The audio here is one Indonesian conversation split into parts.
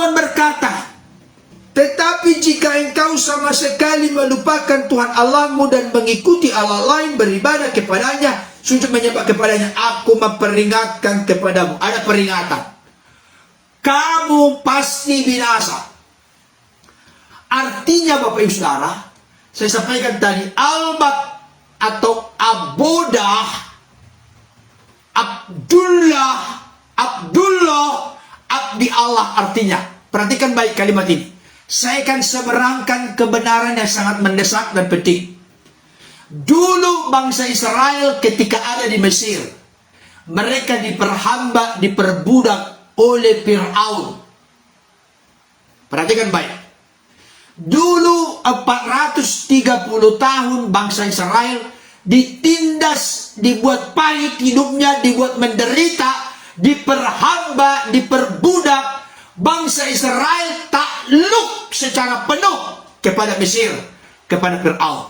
Tuhan berkata, tetapi jika engkau sama sekali melupakan Tuhan Allahmu dan mengikuti Allah lain, beribadah kepadanya, sujud menyembah kepadanya, aku memperingatkan kepadamu. Ada peringatan. Kamu pasti binasa. Artinya Bapak Ibu Saudara, saya sampaikan tadi, Albat atau Abodah, Abdullah, Abdi Allah artinya. Perhatikan baik kalimat ini. Saya akan seberangkan kebenaran yang sangat mendesak dan penting. Dulu bangsa Israel ketika ada di Mesir, mereka diperhamba, diperbudak oleh Fir'aun. Perhatikan baik. Dulu 430 tahun bangsa Israel ditindas, dibuat pahit hidupnya, dibuat menderita, diperhamba, diperbudak. Bangsa Israel takluk secara penuh kepada Mesir, kepada Fir'aun.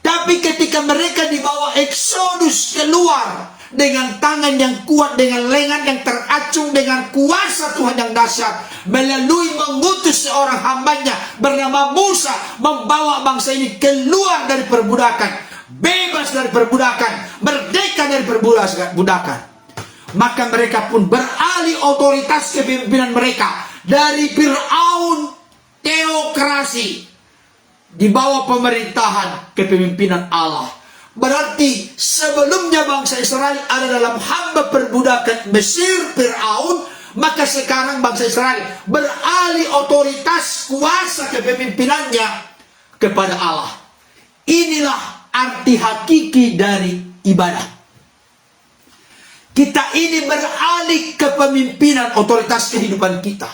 Tapi ketika mereka dibawa eksodus keluar dengan tangan yang kuat, dengan lengan yang teracung, dengan kuasa Tuhan yang dahsyat, melalui mengutus seorang hambanya bernama Musa, membawa bangsa ini keluar dari perbudakan, bebas dari perbudakan, merdeka dari perbudakan. Maka mereka pun beralih otoritas kepemimpinan mereka dari Fir'aun, teokrasi, di bawah pemerintahan kepemimpinan Allah. Berarti sebelumnya bangsa Israel ada dalam hamba perbudakan Mesir, Fir'aun, maka sekarang bangsa Israel beralih otoritas kuasa kepemimpinannya kepada Allah. Inilah arti hakiki dari ibadah. Kita ini beralih kepemimpinan otoritas kehidupan kita.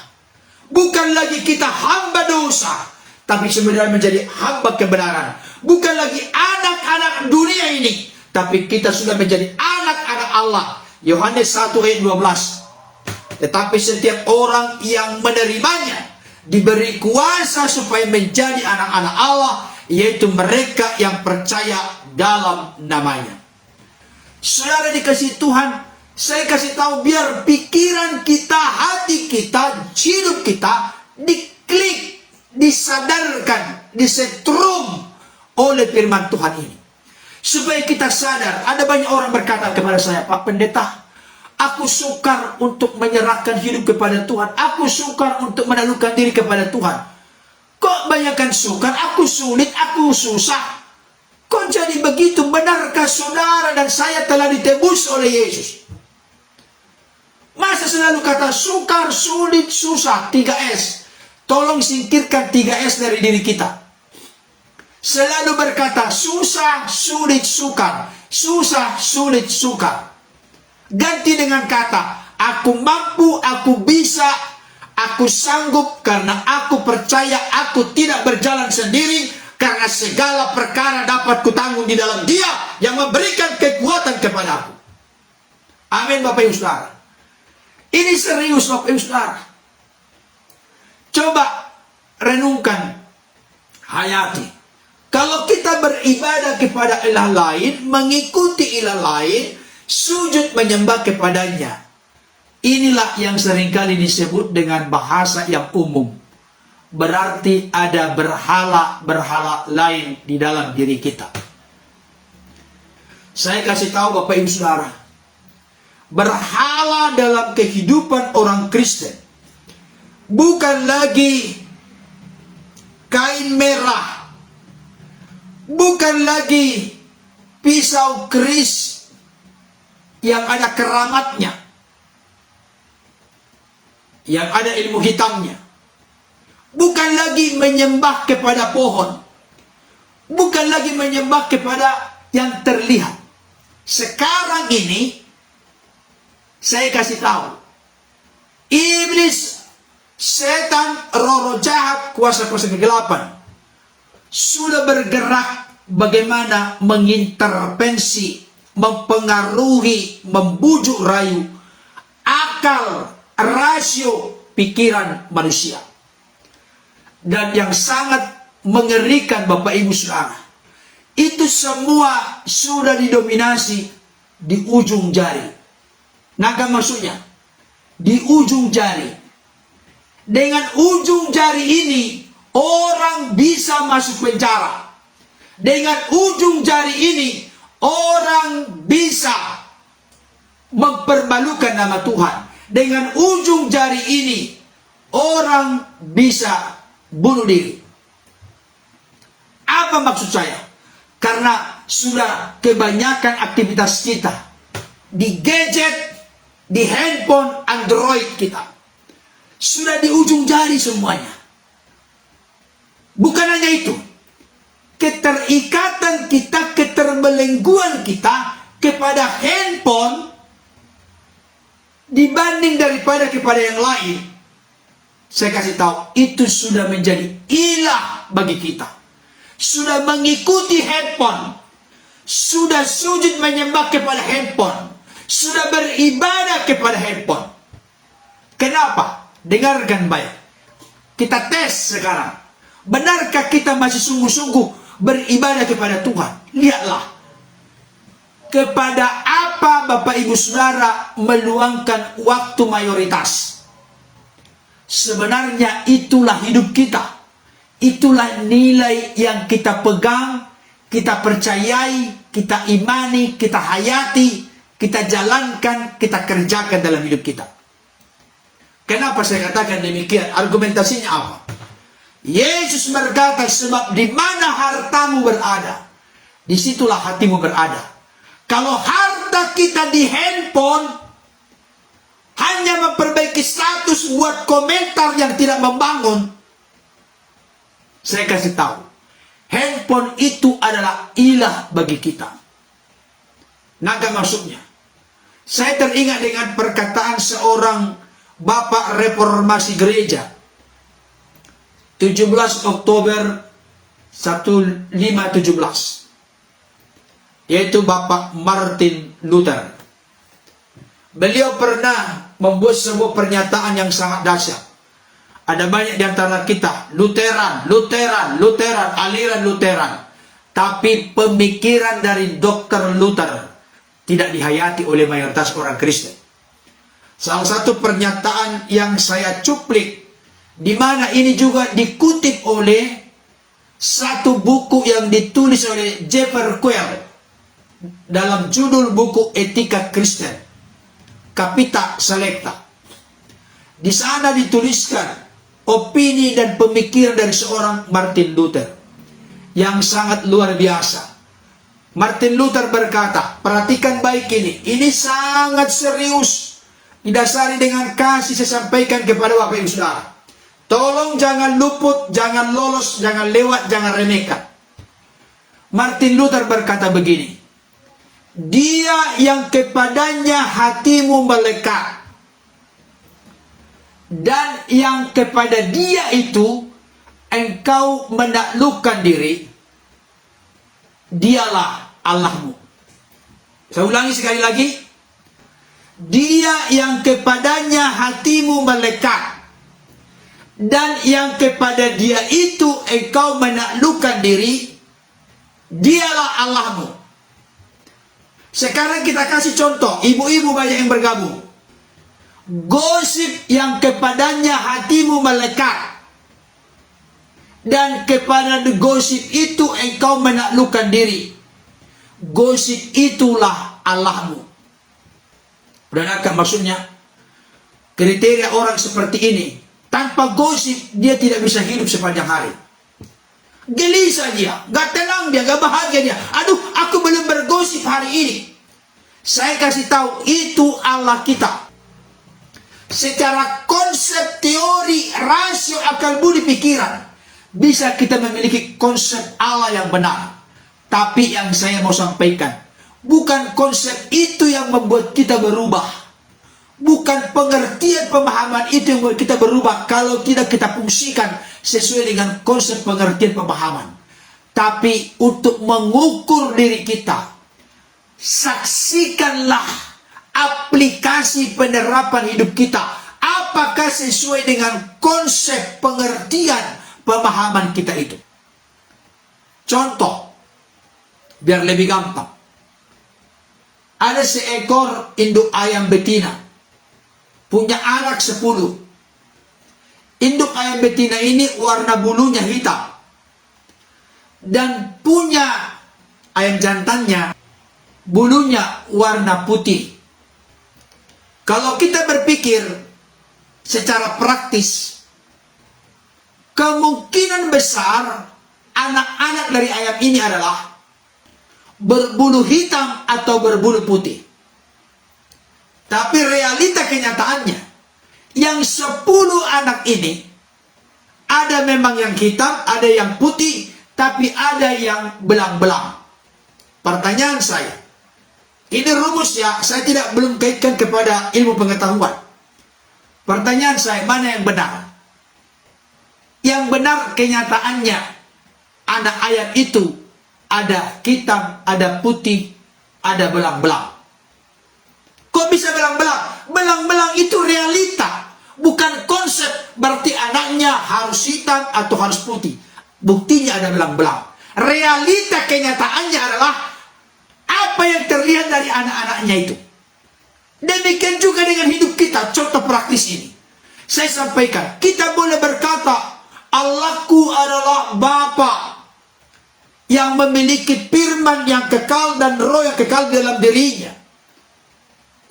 Bukan lagi kita hamba dosa, tapi sebenarnya menjadi hamba kebenaran. Bukan lagi anak-anak dunia ini, tapi kita sudah menjadi anak-anak Allah. Yohanes 1 ayat 12. Tetapi setiap orang yang menerimanya diberi kuasa supaya menjadi anak-anak Allah, yaitu mereka yang percaya dalam namanya. Saudara dikasih Tuhan, saya kasih tahu biar pikiran kita, hati kita, hidup kita diklik, disadarkan, disetrum oleh firman Tuhan ini. Supaya kita sadar. Ada banyak orang berkata kepada saya, Pak Pendeta, aku sukar untuk menyerahkan hidup kepada Tuhan. Aku sukar untuk menaklukkan diri kepada Tuhan. Kok banyakkan sukar? Aku sulit, aku susah. Kok jadi begitu? Benarkah saudara dan saya telah ditebus oleh Yesus? Masa selalu kata sukar, sulit, susah, 3S. Tolong singkirkan 3S dari diri kita. Selalu berkata susah, sulit, sukar. Susah, sulit, sukar. Ganti dengan kata aku mampu, aku bisa, aku sanggup, karena aku percaya aku tidak berjalan sendiri, karena segala perkara dapat kutanggung di dalam Dia yang memberikan kekuatan kepada aku. Amin Bapak Ibu Saudara. Ini serius Bapak Ibu Saudara. Coba renungkan, hayati. Kalau kita beribadah kepada ilah lain, mengikuti ilah lain, sujud menyembah kepadanya, inilah yang seringkali disebut dengan bahasa yang umum. Berarti ada berhala lain di dalam diri kita. Saya kasih tahu Bapak Ibu Saudara, berhala dalam kehidupan orang Kristen bukan lagi kain merah, bukan lagi pisau keris yang ada keramatnya, yang ada ilmu hitamnya. Bukan lagi menyembah kepada pohon, bukan lagi menyembah kepada yang terlihat. Sekarang ini saya kasih tahu, iblis, setan, roh-roh jahat, kuasa-kuasa kegelapan sudah bergerak bagaimana mengintervensi, mempengaruhi, membujuk rayu akal, rasio, pikiran manusia. Dan yang sangat mengerikan Bapak Ibu Saudara, itu semua sudah didominasi di ujung jari. Naga maksudnya di ujung jari. Dengan ujung jari ini, orang bisa masuk penjara. Dengan ujung jari ini, orang bisa mempermalukan nama Tuhan. Dengan ujung jari ini, orang bisa bunuh diri. Apa maksud saya? Karena sudah kebanyakan aktivitas kita di gadget, di handphone Android kita. Sudah di ujung jari semuanya. Bukan hanya itu. Keterikatan kita, keterbelengguan kita kepada handphone dibanding daripada kepada yang lain. Saya kasih tahu, itu sudah menjadi ilah bagi kita. Sudah mengikuti handphone. Sudah sujud menyembah kepada handphone. Sudah beribadah kepada handphone. Kenapa? Dengarkan baik. Kita tes sekarang. Benarkah kita masih sungguh-sungguh beribadah kepada Tuhan? Lihatlah. Kepada apa Bapak Ibu Saudara meluangkan waktu mayoritas? Sebenarnya itulah hidup kita. Itulah nilai yang kita pegang, kita percayai, kita imani, kita hayati, kita jalankan, kita kerjakan dalam hidup kita. Kenapa saya katakan demikian? Argumentasinya apa? Yesus berkata, sebab di mana hartamu berada, disitulah hatimu berada. Kalau harta kita di handphone, hanya memperbaiki status, buat komentar yang tidak membangun, saya kasih tahu, handphone itu adalah ilah bagi kita. Naga maksudnya. Saya teringat dengan perkataan seorang Bapak Reformasi Gereja 17 Oktober 1517, yaitu Bapak Martin Luther. Beliau pernah membuat sebuah pernyataan yang sangat dahsyat. Ada banyak di antara kita Lutheran, aliran Lutheran, tapi pemikiran dari Dr. Luther tidak dihayati oleh mayoritas orang Kristen. Salah satu pernyataan yang saya cuplik, di mana ini juga dikutip oleh satu buku yang ditulis oleh Jeffrey Quayle dalam judul buku Etika Kristen, Capita Selecta. Di sana dituliskan opini dan pemikiran dari seorang Martin Luther yang sangat luar biasa. Martin Luther berkata, perhatikan baik ini sangat serius, didasari dengan kasih saya sampaikan kepada Bapak Ibu Saudara. Tolong jangan luput, jangan lolos, jangan lewat, jangan remehkan. Martin Luther berkata begini, dia yang kepadanya hatimu melekat, dan yang kepada dia itu engkau menaklukkan diri, dialah Allahmu. Saya ulangi sekali lagi. Dia yang kepadanya hatimu melekat, dan yang kepada dia itu engkau menaklukkan diri, dialah Allahmu. Sekarang kita kasih contoh, ibu-ibu banyak yang bergabung. Gosip yang kepadanya hatimu melekat, dan kepada gosip itu engkau menaklukkan diri, gosip itulah Allahmu. Benarkah maksudnya? Kriteria orang seperti ini, tanpa gosip dia tidak bisa hidup sepanjang hari. Gelisah dia, gak tenang dia, gak bahagia dia. Aduh, aku belum bergosip hari ini. Saya kasih tahu, itu Allah kita. Secara konsep, teori, rasio, akal budi, pikiran, bisa kita memiliki konsep Allah yang benar. Tapi yang saya mau sampaikan, bukan konsep itu yang membuat kita berubah. Bukan pengertian pemahaman itu yang membuat kita berubah kalau tidak kita fungsikan sesuai dengan konsep pengertian pemahaman. Tapi untuk mengukur diri kita, saksikanlah aplikasi penerapan hidup kita. Apakah sesuai dengan konsep pengertian pemahaman kita itu? Contoh, biar lebih gampang. Ada seekor induk ayam betina, punya anak 10. Induk ayam betina ini warna bulunya hitam. Dan punya ayam jantannya bulunya warna putih. Kalau kita berpikir secara praktis, kemungkinan besar anak-anak dari ayam ini adalah berbulu hitam atau berbulu putih. Tapi realita kenyataannya, yang 10 anak ini, ada memang yang hitam, ada yang putih, tapi ada yang belang-belang. Pertanyaan saya, ini rumus ya, saya belum kaitkan kepada ilmu pengetahuan. Pertanyaan saya, mana yang benar? Yang benar kenyataannya, anak ayam itu ada hitam, ada putih, ada belang-belang. Kok bisa belang-belang? Belang-belang itu realita, bukan konsep berarti anaknya harus hitam atau harus putih. Buktinya ada belang-belang. Realita kenyataannya adalah apa yang terlihat dari anak-anaknya itu. Demikian juga dengan hidup kita. Contoh praktis ini, saya sampaikan, kita boleh berkata, Allahku adalah Bapa yang memiliki firman yang kekal dan roh yang kekal dalam dirinya.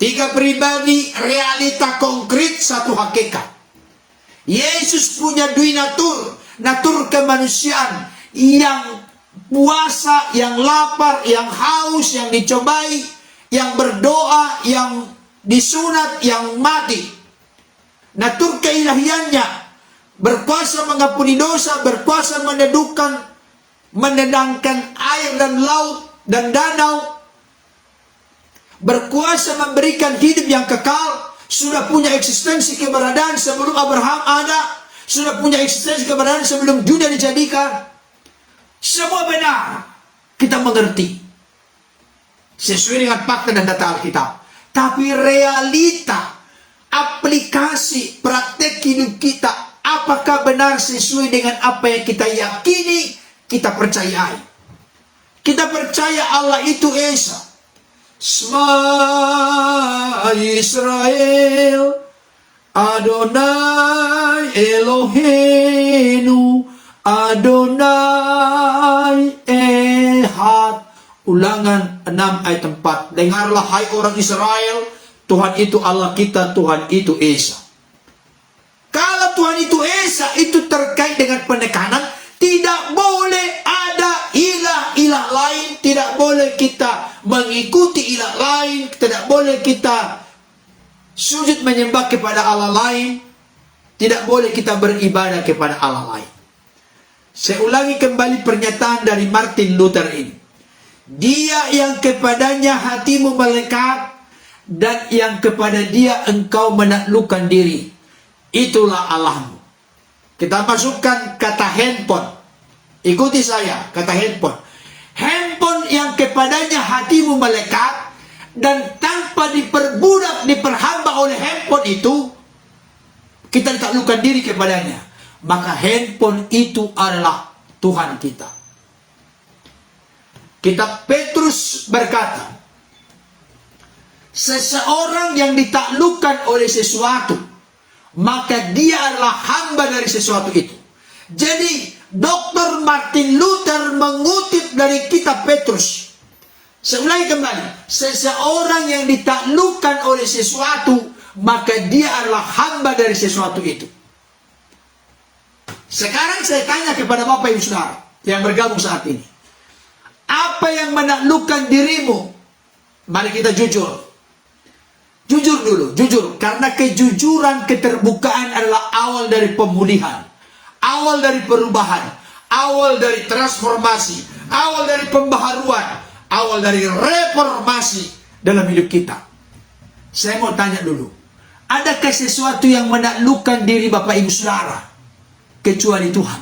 3 pribadi, realita konkret, satu hakikat. Yesus punya 2 natur kemanusiaan, yang puasa, yang lapar, yang haus, yang dicobai, yang berdoa, yang disunat, yang mati. Natur keilahiannya, berkuasa mengampuni dosa, berkuasa menenangkan air dan laut dan danau, berkuasa memberikan hidup yang kekal, sudah punya eksistensi keberadaan sebelum Abraham ada, sudah punya eksistensi keberadaan sebelum dunia dijadikan. Semua benar, kita mengerti sesuai dengan fakta dan data Alkitab. Tapi realita, aplikasi, praktek hidup kita, apakah benar sesuai dengan apa yang kita yakini, kita percayai? Kita percaya Allah itu Esa. Shema Israel, Adonai Eloheinu, Adonai Ehad. Ulangan 6 ayat 4. Dengarlah hai orang Israel, Tuhan itu Allah kita, Tuhan itu Esa. Kalau Tuhan itu Esa, itu terkait dengan penekanan, tidak boleh ada ilah lain, tidak boleh kita mengikuti ilah lain, tidak boleh kita sujud menyembah kepada Allah lain, tidak boleh kita beribadah kepada Allah lain. Saya ulangi kembali pernyataan dari Martin Luther ini. Dia yang kepadanya hatimu melekat dan yang kepada dia engkau menaklukkan diri, itulah Allahmu. Kita masukkan kata handphone. Ikuti saya, kata handphone. Handphone yang kepadanya hatimu melekat dan tanpa diperbudak, diperhamba oleh handphone itu, kita ditaklukkan diri kepadanya. Maka handphone itu adalah Tuhan kita. Kitab Petrus berkata, seseorang yang ditaklukkan oleh sesuatu, maka dia adalah hamba dari sesuatu itu. Jadi Dr. Martin Luther mengutip dari kitab Petrus. Saya ulangi kembali, seseorang yang ditaklukkan oleh sesuatu, maka dia adalah hamba dari sesuatu itu. Sekarang saya tanya kepada Bapak Ibu Saudara yang bergabung saat ini, apa yang menaklukkan dirimu? Mari kita jujur. Jujur dulu, jujur. Karena kejujuran, keterbukaan adalah awal dari pemulihan, awal dari perubahan, awal dari transformasi, awal dari pembaharuan, awal dari reformasi dalam hidup kita. Saya mau tanya dulu, adakah sesuatu yang menaklukkan diri Bapak Ibu Saudara kecuali Tuhan?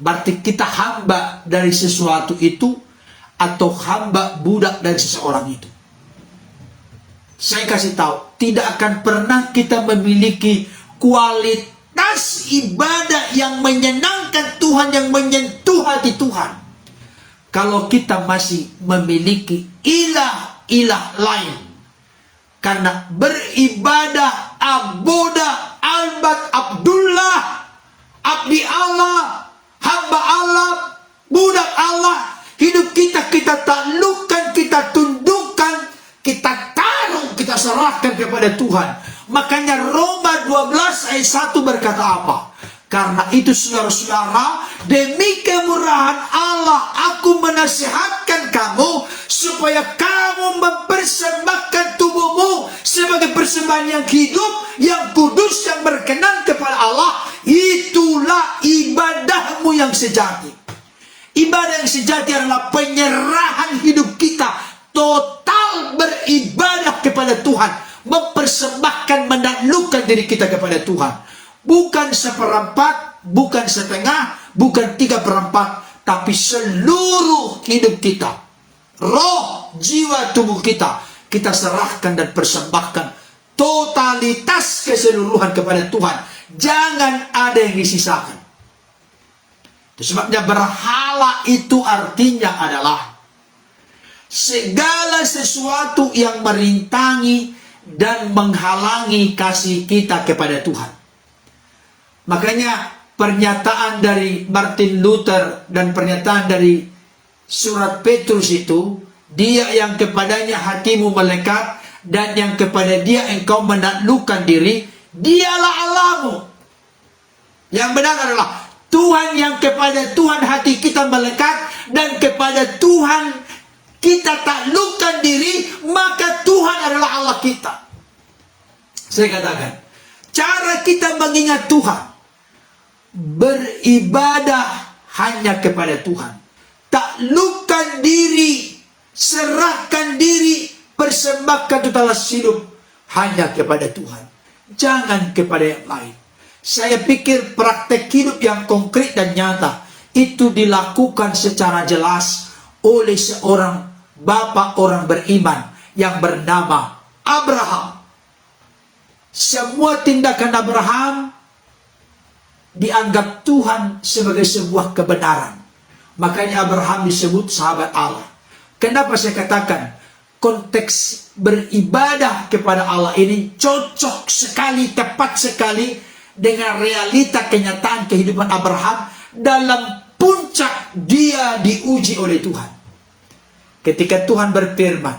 Berarti kita hamba dari sesuatu itu atau hamba budak dari seseorang itu. Saya kasih tahu, tidak akan pernah kita memiliki kualitas ibadah yang menyenangkan Tuhan, yang menyentuh hati Tuhan, kalau kita masih memiliki ilah-ilah lain. Karena beribadah aboda Albert Abdullah, abdi Allah, hamba Allah, budak Allah. Hidup kita taklukkan, kita tundukkan, kita taruh, kita serahkan kepada Tuhan. Makanya Roma 12 ayat 1 berkata apa? Karena itu saudara-saudara, demi kemurahan Allah aku menasihatkan kamu supaya kamu mempersembahkan tubuhmu sebagai persembahan yang hidup, yang kudus, yang berkenan kepada Allah. Itulah ibadahmu yang sejati. Ibadah yang sejati adalah penyerahan hidup kita, total beribadah kepada Tuhan, mempersembahkan, menaklukkan diri kita kepada Tuhan. Bukan seperempat, bukan setengah, bukan 3/4, tapi seluruh hidup kita, roh, jiwa, tubuh kita, kita serahkan dan persembahkan totalitas keseluruhan kepada Tuhan. Jangan ada yang disisakan. Itu sebabnya berhala itu artinya adalah segala sesuatu yang merintangi dan menghalangi kasih kita kepada Tuhan. Makanya pernyataan dari Martin Luther dan pernyataan dari surat Petrus itu, dia yang kepadanya hatimu melekat dan yang kepada dia engkau menaklukkan diri, dialah Allahmu. Yang benar adalah Tuhan, yang kepada Tuhan hati kita melekat dan kepada Tuhan kita taklukkan diri, maka Tuhan adalah Allah kita. Saya katakan, cara kita mengingat Tuhan, beribadah hanya kepada Tuhan. Taklukkan diri, serahkan diri, persembahkan totalitas hidup hanya kepada Tuhan. Jangan kepada yang lain. Saya pikir praktek hidup yang konkret dan nyata itu dilakukan secara jelas oleh seorang bapak orang beriman yang bernama Abraham. Semua tindakan Abraham dianggap Tuhan sebagai sebuah kebenaran. Makanya Abraham disebut sahabat Allah. Kenapa saya katakan konteks beribadah kepada Allah ini cocok sekali, tepat sekali dengan realita kenyataan kehidupan Abraham dalam puncak dia diuji oleh Tuhan. Ketika Tuhan berfirman,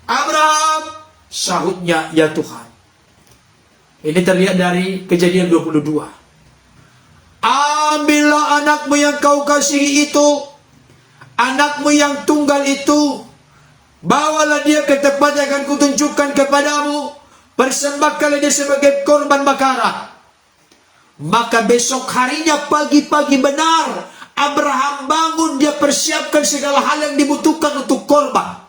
Abraham, sahutnya, ya Tuhan. Ini terlihat dari Kejadian 22. Ambillah anakmu yang kau kasihi itu, anakmu yang tunggal itu, bawalah dia ke tempat yang akan kutunjukkan kepadamu, persembahkanlah dia sebagai korban bakaran. Maka besok harinya pagi-pagi benar, Abraham bangun, dia persiapkan segala hal yang dibutuhkan untuk korban.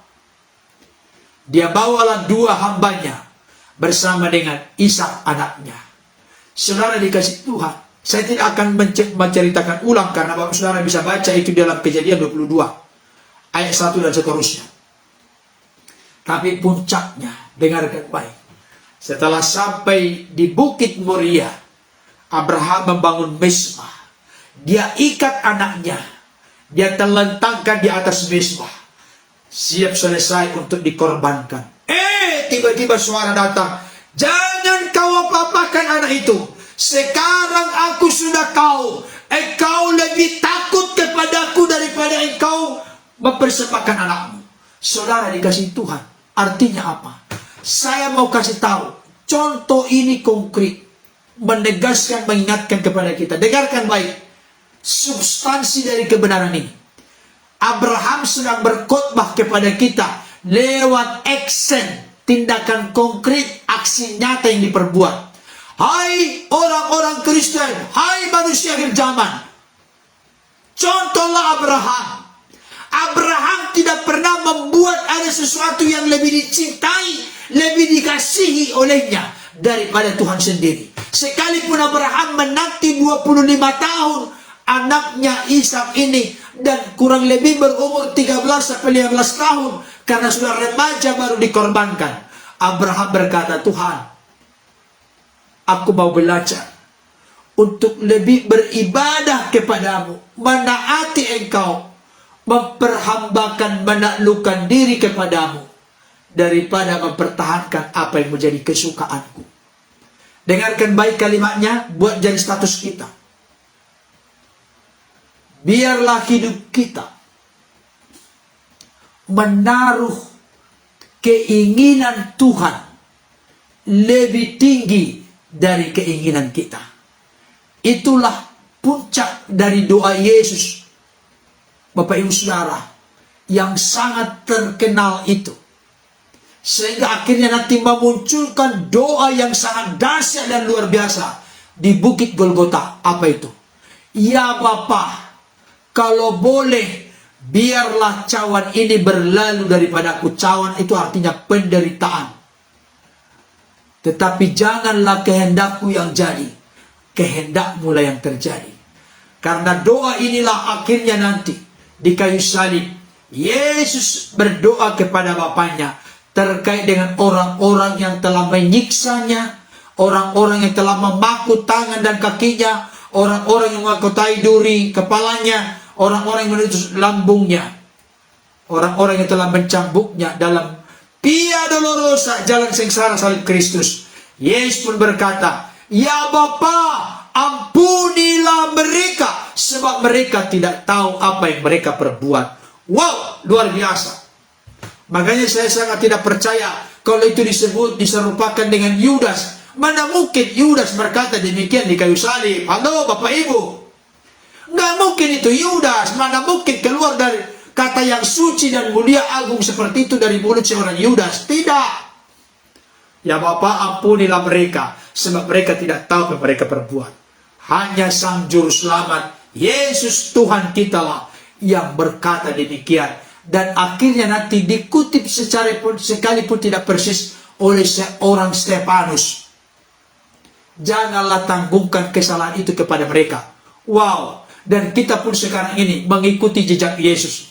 Dia bawalah 2 hambanya bersama dengan Ishak anaknya. Saudara dikasih Tuhan, saya tidak akan menceritakan ulang karena Bapak Saudara bisa baca itu dalam Kejadian 22 ayat 1 dan seterusnya. Tapi puncaknya, dengarkan baik. Setelah sampai di Bukit Moria, Abraham membangun mezbah. Dia ikat anaknya, dia telentangkan di atas mezbah, siap selesai untuk dikorbankan. Tiba-tiba suara datang, jangan kau apa-apakan anak itu. Sekarang aku sudah tahu, engkau lebih takut kepadaku daripada engkau mempersembahkan anakmu. Saudara dikasih Tuhan, artinya apa? Saya mau kasih tahu, contoh ini konkret, menegaskan, mengingatkan kepada kita. Dengarkan baik, substansi dari kebenaran ini. Abraham sedang berkhotbah kepada kita lewat action, tindakan konkret, aksi nyata yang diperbuat. Hai orang-orang Kristen, hai manusia akhir zaman, contohlah Abraham. Abraham tidak pernah membuat ada sesuatu yang lebih dicintai, lebih dikasihi olehnya daripada Tuhan sendiri. Sekalipun Abraham menanti 25 tahun anaknya Ishak ini, dan kurang lebih berumur 13-15 tahun karena sudah remaja baru dikorbankan, Abraham berkata, Tuhan, aku mau belajar untuk lebih beribadah kepadamu, menaati engkau, memperhambakan, menaklukkan diri kepadamu, daripada mempertahankan apa yang menjadi kesukaanku. Dengarkan baik kalimatnya, buat jadi status kita. Biarlah hidup kita menaruh keinginan Tuhan lebih tinggi dari keinginan kita. Itulah puncak dari doa Yesus, Bapak Ibu Saudara, yang sangat terkenal itu. Sehingga akhirnya nanti memunculkan doa yang sangat dahsyat dan luar biasa di Bukit Golgota. Apa itu? Ya Bapa, kalau boleh, biarlah cawan ini berlalu daripadaku. Cawan itu artinya penderitaan. Tetapi janganlah kehendakku yang jadi, kehendakmu lah yang terjadi. Karena doa inilah akhirnya nanti di kayu salib Yesus berdoa kepada Bapaknya terkait dengan orang-orang yang telah menyiksanya, orang-orang yang telah memaku tangan dan kakinya, orang-orang yang mengakutai duri kepalanya, orang-orang yang menutus lambungnya, orang-orang yang telah mencambuknya dalam Via Dolorosa, jalan sengsara salib Kristus. Yesus pun berkata, ya Bapa, ampunilah mereka, sebab mereka tidak tahu apa yang mereka perbuat. Wow, luar biasa. Makanya saya sangat tidak percaya kalau itu diserupakan dengan Yudas. Mana mungkin Yudas berkata demikian di kayu salib? Halo Bapak Ibu, nggak mungkin itu Yudas. Mana mungkin keluar dari kata yang suci dan mulia agung seperti itu dari mulut seorang Yudas? Tidak. Ya Bapa, ampunilah mereka, sebab mereka tidak tahu apa yang mereka perbuat. Hanya Sang Juru Selamat, Yesus Tuhan kita lah yang berkata demikian. Dan akhirnya nanti dikutip sekalipun tidak persis oleh seorang Stefanus. Janganlah tanggungkan kesalahan itu kepada mereka. Wow. Dan kita pun sekarang ini mengikuti jejak Yesus.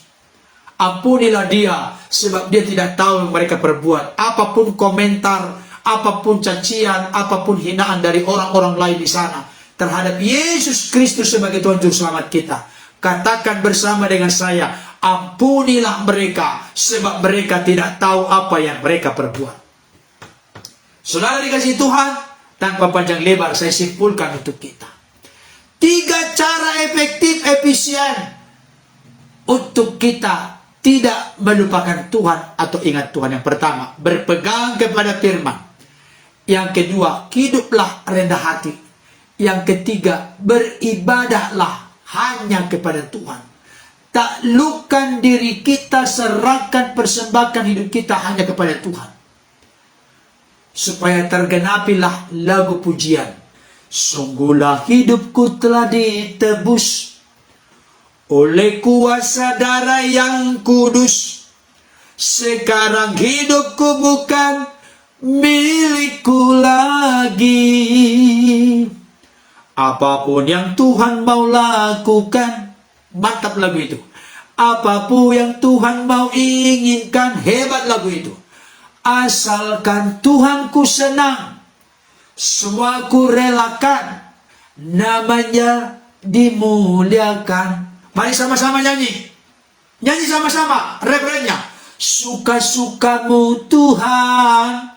Ampunilah dia, sebab dia tidak tahu yang mereka perbuat. Apapun komentar, apapun cacian, apapun hinaan dari orang-orang lain di sana terhadap Yesus Kristus sebagai Tuhan Juru Selamat kita, katakan bersama dengan saya, ampunilah mereka, sebab mereka tidak tahu apa yang mereka perbuat. Saudara dikasihi Tuhan, tanpa panjang lebar saya simpulkan untuk kita 3 cara efektif, efisien untuk kita tidak melupakan Tuhan atau ingat Tuhan. Yang pertama, berpegang kepada firman. Yang kedua, hiduplah rendah hati. Yang ketiga, beribadahlah hanya kepada Tuhan. Taklukkan diri kita, serahkan, persembahkan hidup kita hanya kepada Tuhan. Supaya tergenapilah lagu pujian. Sungguhlah hidupku telah ditebus oleh kuasa darah yang kudus. Sekarang hidupku bukan milikku lagi. Apapun yang Tuhan mau lakukan. Mantap lagu itu. Apapun yang Tuhan mau inginkan. Hebat lagu itu. Asalkan Tuhanku senang, semua ku relakan, namanya dimuliakan. Mari sama-sama nyanyi. Nyanyi sama-sama refrennya. Suka-sukamu Tuhan,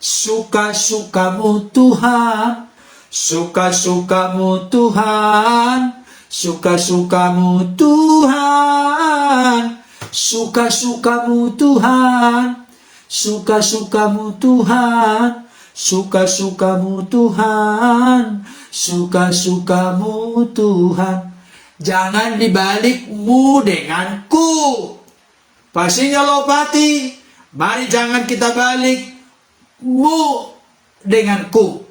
suka-sukamu Tuhan, suka-sukamu Tuhan, suka-sukamu Tuhan, suka-sukamu Tuhan, suka-sukamu Tuhan, suka-sukamu Tuhan, suka-sukamu Tuhan. Jangan dibalikmu denganku. Pastinya lopati. Mari jangan kita balikmu denganku.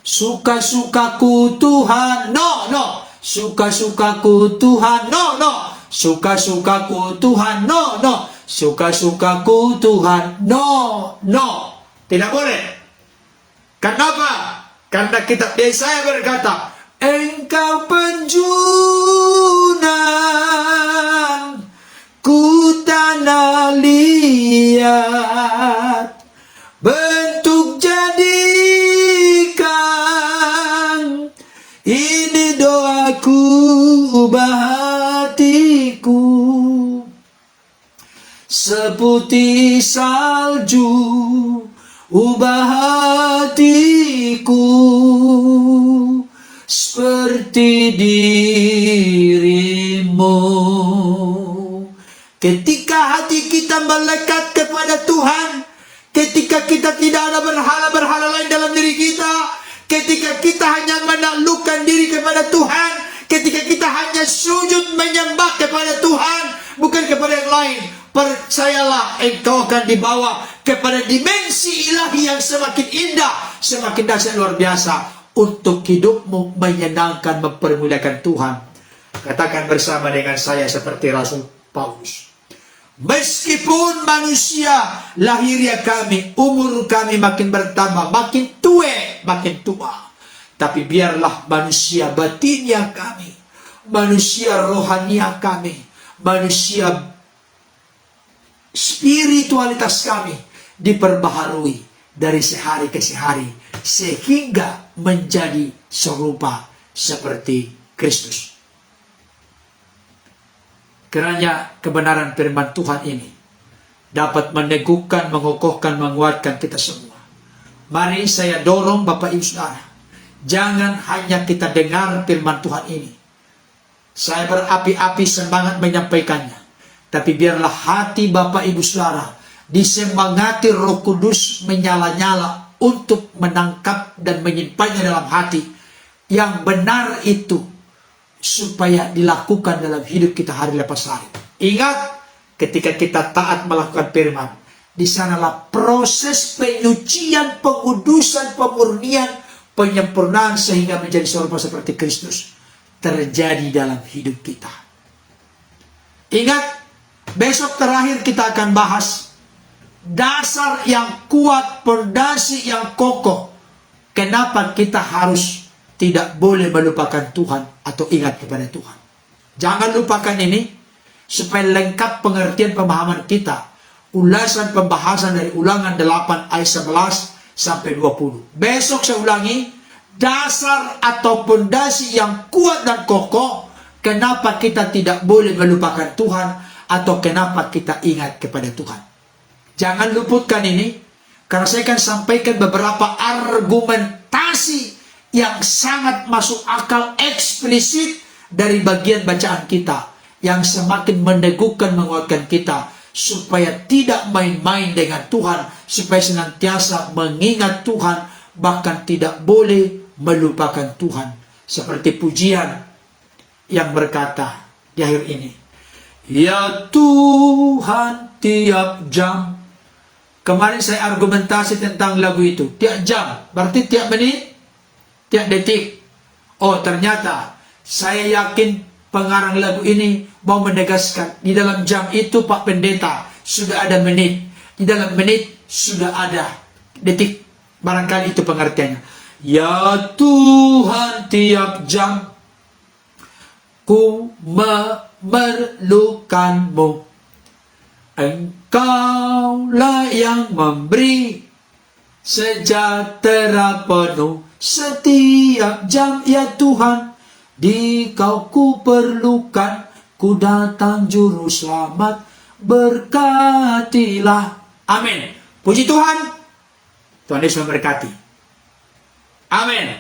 Suka-sukaku Tuhan. No, no. Suka-sukaku Tuhan. No, no. Suka-sukaku Tuhan. No, no. Suka-sukaku Tuhan. No, no. Tidak boleh. Kenapa? Karena kitab Yesaya berkata, Engkau penjunan ku tanah liat, bentuk jadikan ini doaku, ubah hatiku seputih salju, ubah hatiku seperti dirimu. Ketika hati kita melekat kepada Tuhan, ketika kita tidak ada berhala-berhala lain dalam diri kita, ketika kita hanya menaklukkan diri kepada Tuhan, ketika kita hanya sujud menyembah kepada Tuhan, bukan kepada yang lain, percayalah engkau akan dibawa kepada dimensi ilahi yang semakin indah, semakin dahsyat, luar biasa, untuk hidupmu menyenangkan, mempermuliakan Tuhan. Katakan bersama dengan saya seperti Rasul Paulus. Meskipun manusia lahiriah kami, umur kami makin bertambah, makin tua, tapi biarlah manusia batinia kami, manusia rohania kami, manusia spiritualitas kami diperbaharui dari sehari ke sehari, sehingga menjadi serupa seperti Kristus. Kiranya kebenaran firman Tuhan ini dapat meneguhkan, mengokohkan, menguatkan kita semua. Mari saya dorong Bapak Ibu Saudara, jangan hanya kita dengar firman Tuhan ini. Saya berapi-api semangat menyampaikannya, tapi biarlah hati Bapak Ibu Saudara disemangati Roh Kudus menyala-nyala untuk menangkap dan menyimpannya dalam hati yang benar itu, supaya dilakukan dalam hidup kita hari lepas hari. Ingat, ketika kita taat melakukan firman, di sanalah proses penyucian, pengudusan, pemurnian, penyempurnaan sehingga menjadi serupa seperti Kristus terjadi dalam hidup kita. Ingat, besok terakhir kita akan bahas dasar yang kuat, pondasi yang kokoh. Kenapa kita harus tidak boleh melupakan Tuhan atau ingat kepada Tuhan. Jangan lupakan ini supaya lengkap pengertian pemahaman kita. Ulasan pembahasan dari Ulangan 8 ayat 11 sampai 20. Besok saya ulangi, dasar atau pondasi yang kuat dan kokoh, kenapa kita tidak boleh melupakan Tuhan atau kenapa kita ingat kepada Tuhan. Jangan luputkan ini, karena saya akan sampaikan beberapa argumentasi yang sangat masuk akal, eksplisit dari bagian bacaan kita, yang semakin meneguhkan, menguatkan kita supaya tidak main-main dengan Tuhan, supaya senantiasa mengingat Tuhan, bahkan tidak boleh melupakan Tuhan. Seperti pujian yang berkata di akhir ini, ya Tuhan tiap jam. Kemarin saya argumentasi tentang lagu itu, tiap jam berarti tiap menit, tiap detik. Oh, ternyata saya yakin pengarang lagu ini mau menegaskan di dalam jam itu, Pak Pendeta, sudah ada menit, di dalam menit sudah ada detik. Barangkali itu pengertiannya. Ya Tuhan tiap jam ku memerlukanmu, Engkaulah yang memberi sejahtera penuh setiap jam. Ya Tuhan, di Kau ku perlukan, ku datang juru selamat, berkatilah. Amin. Puji Tuhan. Tuhan Yesus memberkati. Amin.